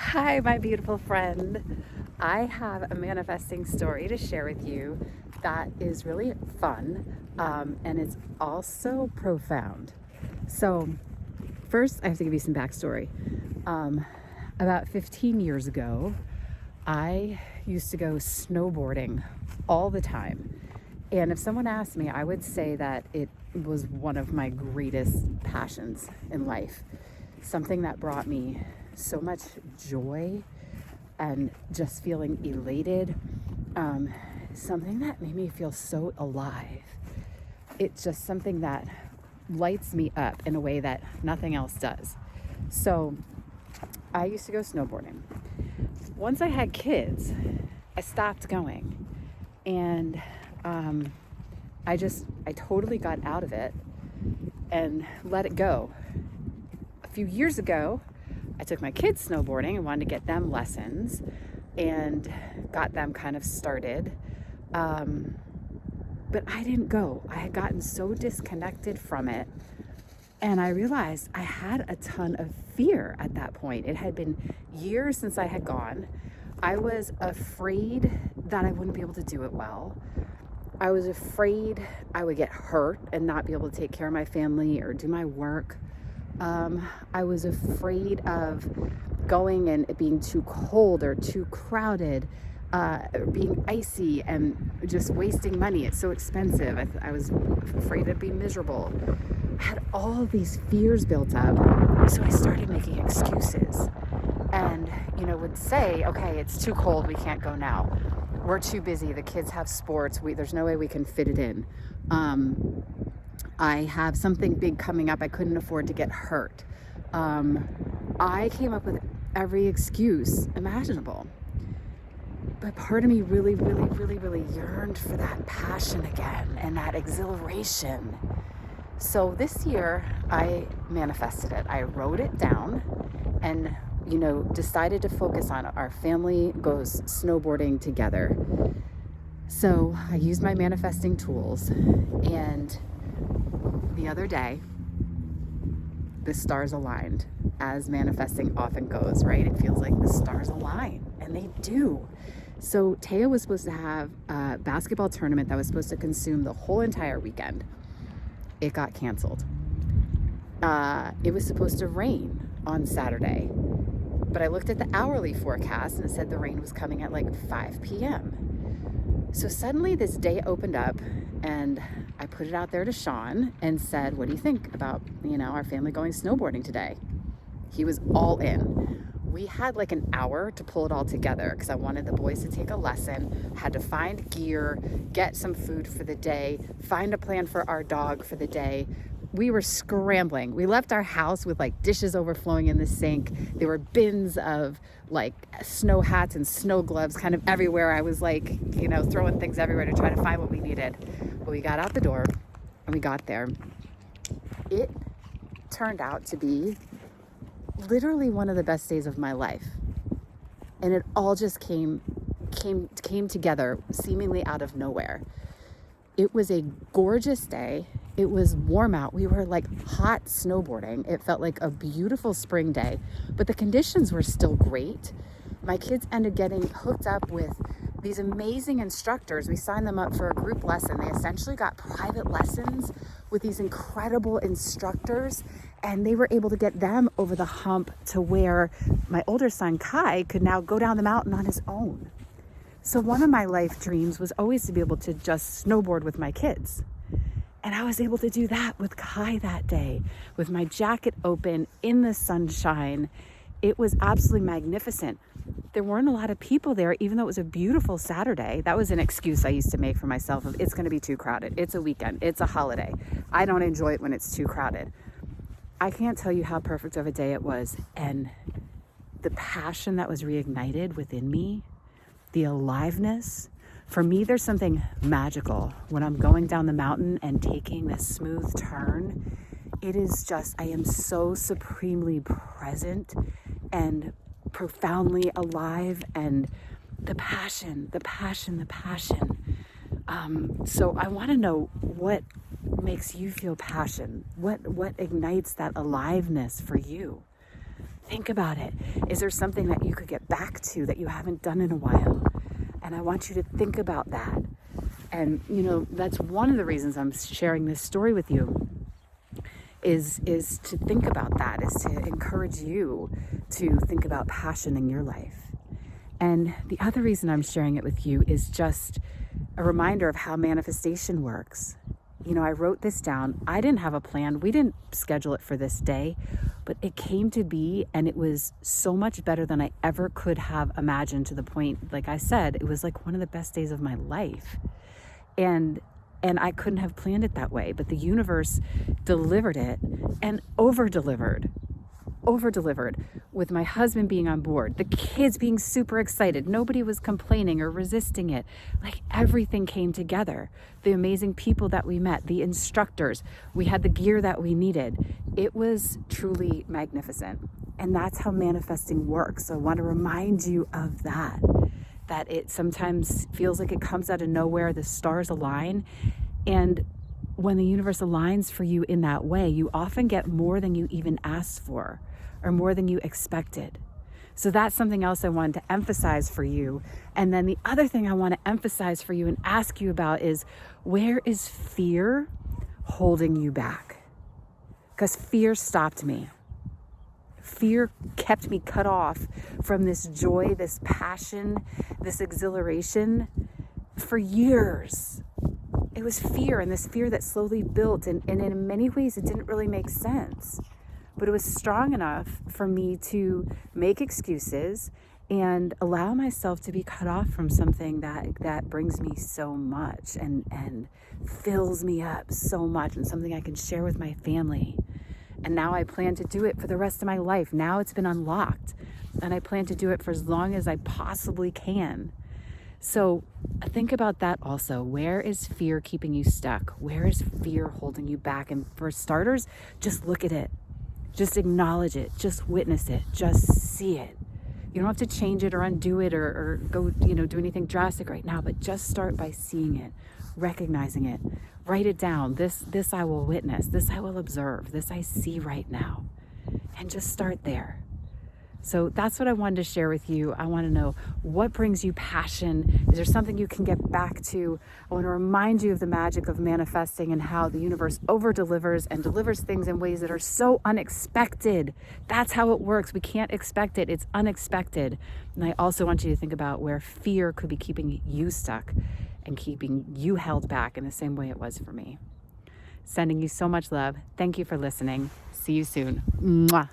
Hi, my beautiful friend. I have a manifesting story to share with you that is really fun and it's also profound. So, first, I have to give you some backstory. Um, about 15 years ago, I used to go snowboarding all the time. And if someone asked me, I would say that it was one of my greatest passions in life. Something that brought me so much joy and just feeling elated. Um, Something that made me feel so alive. It's just something that lights me up in a way that nothing else does. So I used to go snowboarding. Once I had kids, I stopped going. And um, I totally got out of it and let it go. A few years ago, I took my kids snowboarding and wanted to get them lessons and got them kind of started. But I didn't go. I had gotten so disconnected from it. And I realized I had a ton of fear at that point. It had been years since I had gone. I was afraid that I wouldn't be able to do it well. I was afraid I would get hurt and not be able to take care of my family or do my work. I was afraid of going and it being too cold or too crowded, or being icy and just wasting money. It's so expensive. I was afraid I'd be miserable. I had all these fears built up. So I started making excuses and, would say, okay, it's too cold. We can't go now. We're too busy. The kids have sports. There's no way we can fit it in. I have something big coming up. I couldn't afford to get hurt. I came up with every excuse imaginable. But part of me really, really, really, really yearned for that passion again and that exhilaration. So this year I manifested it. I wrote it down and, decided to focus on our family goes snowboarding together. So I used my manifesting tools, and the other day, the stars aligned, as manifesting often goes, right? It feels like the stars align, and they do. So Taya was supposed to have a basketball tournament that was supposed to consume the whole entire weekend. It got canceled. It was supposed to rain on Saturday, but I looked at the hourly forecast and it said the rain was coming at like 5 p.m. So suddenly this day opened up and I put it out there to Sean and said, what do you think about, our family going snowboarding today? He was all in. We had like an hour to pull it all together because I wanted the boys to take a lesson, had to find gear, get some food for the day, find a plan for our dog for the day. We were scrambling. We left our house with like dishes overflowing in the sink. There were bins of like snow hats and snow gloves kind of everywhere. I was like, throwing things everywhere to try to find what we needed. But we got out the door and we got there. It turned out to be literally one of the best days of my life. And it all just came together seemingly out of nowhere. It was a gorgeous day. It was warm out. We were like hot snowboarding. It felt like a beautiful spring day, but the conditions were still great. My kids ended getting hooked up with these amazing instructors. We signed them up for a group lesson. They essentially got private lessons with these incredible instructors, and they were able to get them over the hump to where my older son Kai could now go down the mountain on his own. So one of my life dreams was always to be able to just snowboard with my kids. And I was able to do that with Kai that day, with my jacket open in the sunshine. It was absolutely magnificent. There weren't a lot of people there, even though it was a beautiful Saturday. That was an excuse I used to make for myself of it's going to be too crowded. It's a weekend. It's a holiday. I don't enjoy it when it's too crowded. I can't tell you how perfect of a day it was. And the passion that was reignited within me, the aliveness. For me, there's something magical when I'm going down the mountain and taking this smooth turn. It is just, I am so supremely present and profoundly alive, and the passion. So I want to know what makes you feel passion. What ignites that aliveness for you? Think about it. Is there something that you could get back to that you haven't done in a while? And I want you to think about that. And, that's one of the reasons I'm sharing this story with you, is to think about that, is to encourage you to think about passion in your life. And the other reason I'm sharing it with you is just a reminder of how manifestation works. I wrote this down. I didn't have a plan. We didn't schedule it for this day, but it came to be, and it was so much better than I ever could have imagined, to the point, like I said, it was like one of the best days of my life. And I couldn't have planned it that way, but the universe delivered it and over-delivered, with my husband being on board, the kids being super excited. Nobody was complaining or resisting it. Like, everything came together. The amazing people that we met, the instructors, we had the gear that we needed. It was truly magnificent. And that's how manifesting works. So I want to remind you of that it sometimes feels like it comes out of nowhere, the stars align. And when the universe aligns for you in that way, you often get more than you even asked for, or more than you expected. So that's something else I wanted to emphasize for you. And then the other thing I want to emphasize for you and ask you about is, where is fear holding you back? Because fear stopped me. Fear kept me cut off from this joy, this passion, this exhilaration for years. It was fear, and this fear that slowly built, and in many ways it didn't really make sense. But it was strong enough for me to make excuses and allow myself to be cut off from something that brings me so much and fills me up so much, and something I can share with my family. And now I plan to do it for the rest of my life. Now it's been unlocked, and I plan to do it for as long as I possibly can. So think about that also. Where is fear keeping you stuck? Where is fear holding you back? And for starters, just look at it. Just acknowledge it. Just witness it. Just see it. You don't have to change it or undo it or go, do anything drastic right now, but just start by seeing it, recognizing it. Write it down. This I will witness. This I will observe. This I see right now. And just start there. So that's what I wanted to share with you. I want to know, what brings you passion? Is there something you can get back to? I want to remind you of the magic of manifesting and how the universe over-delivers and delivers things in ways that are so unexpected. That's how it works. We can't expect it. It's unexpected. And I also want you to think about where fear could be keeping you stuck and keeping you held back in the same way it was for me. Sending you so much love. Thank you for listening. See you soon. Mwah.